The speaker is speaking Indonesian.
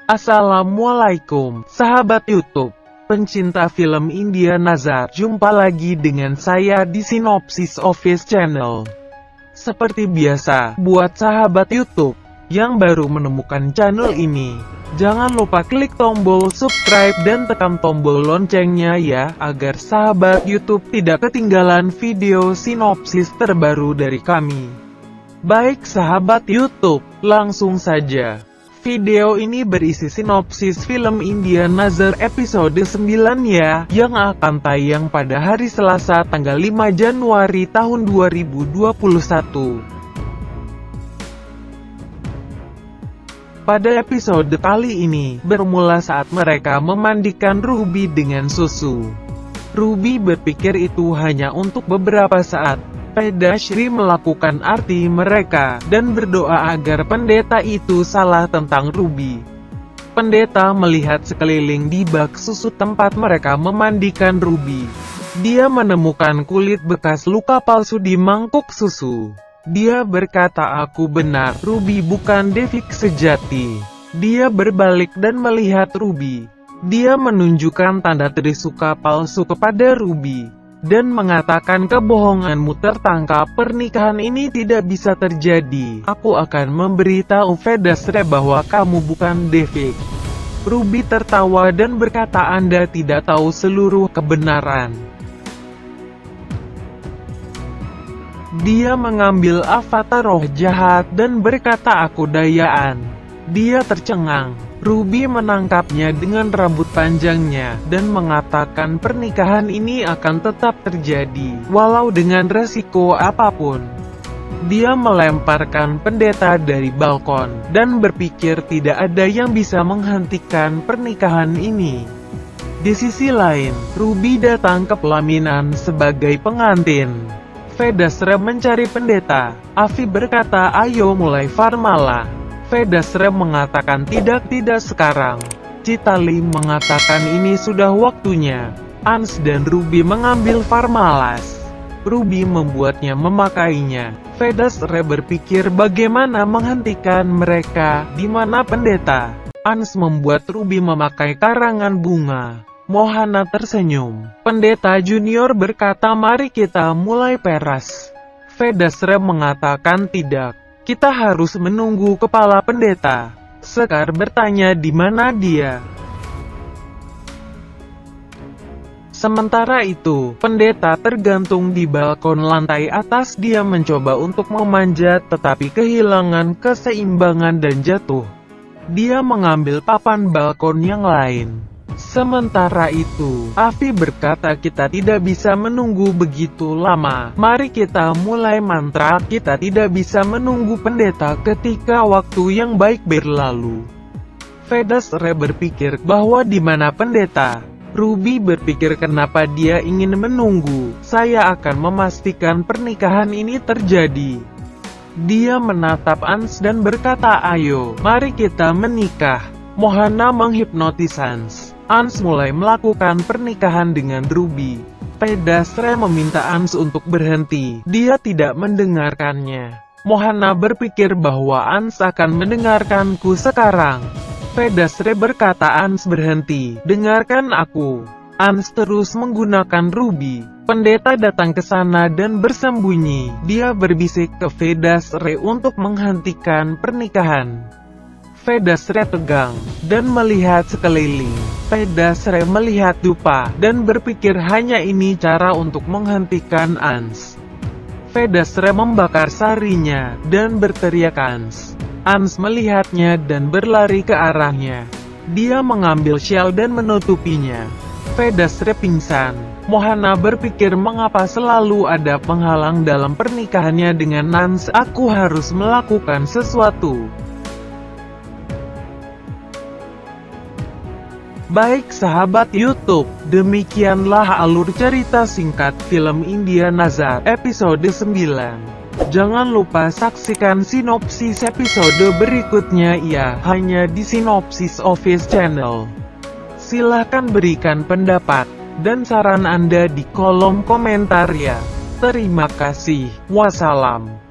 Assalamualaikum, sahabat YouTube, pencinta film India Nazar. Jumpa lagi dengan saya di Sinopsis Office Channel. Seperti biasa, buat sahabat YouTube yang baru menemukan channel ini, jangan lupa klik tombol subscribe dan tekan tombol loncengnya ya, agar sahabat YouTube tidak ketinggalan video sinopsis terbaru dari kami. Baik sahabat YouTube, langsung saja. Video ini berisi sinopsis film India Nazar episode 9 ya, yang akan tayang pada hari Selasa tanggal 5 Januari tahun 2021. Pada episode kali ini, bermula saat mereka memandikan Ruby dengan susu. Ruby berpikir itu hanya untuk beberapa saat. Pedashri melakukan arti mereka, dan berdoa agar pendeta itu salah tentang Ruby. Pendeta melihat sekeliling di bak susu tempat mereka memandikan Ruby. Dia menemukan kulit bekas luka palsu di mangkuk susu. Dia berkata, "Aku benar, Ruby bukan Devik sejati." Dia berbalik dan melihat Ruby. Dia menunjukkan tanda trisuka palsu kepada Ruby dan mengatakan, "Kebohonganmu tertangkap, pernikahan ini tidak bisa terjadi. Aku akan memberitahu Pedashri bahwa kamu bukan Devik." Ruby tertawa dan berkata, "Anda tidak tahu seluruh kebenaran." Dia mengambil avatar roh jahat dan berkata, "Aku Dayaan." Dia tercengang. Ruby menangkapnya dengan rambut panjangnya, dan mengatakan pernikahan ini akan tetap terjadi, walau dengan resiko apapun. Dia melemparkan pendeta dari balkon, dan berpikir tidak ada yang bisa menghentikan pernikahan ini. Di sisi lain, Ruby datang ke pelaminan sebagai pengantin. Pedashri mencari pendeta. Afi berkata, "Ayo mulai Farmala." Pedashri mengatakan, tidak sekarang." Chitali mengatakan ini sudah waktunya. Ans dan Ruby mengambil Farmalas. Ruby membuatnya memakainya. Pedashri berpikir bagaimana menghentikan mereka, di mana pendeta. Ans membuat Ruby memakai karangan bunga. Mohana tersenyum. Pendeta junior berkata, "Mari kita mulai peras." Pedashri mengatakan tidak. "Kita harus menunggu kepala pendeta." Sekar bertanya di mana dia. Sementara itu, pendeta tergantung di balkon lantai atas. Dia mencoba untuk memanjat tetapi kehilangan keseimbangan dan jatuh. Dia mengambil papan balkon yang lain. Sementara itu, Afi berkata, "Kita tidak bisa menunggu begitu lama. Mari kita mulai mantra. Kita tidak bisa menunggu pendeta ketika waktu yang baik berlalu." Pedashri berpikir bahwa di mana pendeta. Ruby berpikir kenapa dia ingin menunggu. "Saya akan memastikan pernikahan ini terjadi." Dia menatap Ans dan berkata, "Ayo, mari kita menikah." Mohana menghipnotis Ans. Ans mulai melakukan pernikahan dengan Ruby. Pedashri meminta Ans untuk berhenti. Dia tidak mendengarkannya. Mohana berpikir bahwa Ans akan mendengarkanku sekarang. Pedashri berkata, "Ans berhenti, dengarkan aku." Ans terus menggunakan Ruby. Pendeta datang ke sana dan bersembunyi. Dia berbisik ke Pedashri untuk menghentikan pernikahan. Pedashri tegang dan melihat sekeliling. Pedashri melihat dupa dan berpikir hanya ini cara untuk menghentikan Ans. Pedashri membakar sarinya dan berteriak Ans. Ans melihatnya dan berlari ke arahnya. Dia mengambil syal dan menutupinya. Pedashri pingsan. Mohana berpikir mengapa selalu ada penghalang dalam pernikahannya dengan Ans. Aku harus melakukan sesuatu. Baik sahabat YouTube, demikianlah alur cerita singkat film India Nazar episode 9. Jangan lupa saksikan sinopsis episode berikutnya ya, hanya di Sinopsis Office Channel. Silahkan berikan pendapat dan saran Anda di kolom komentar ya. Terima kasih. Wassalam.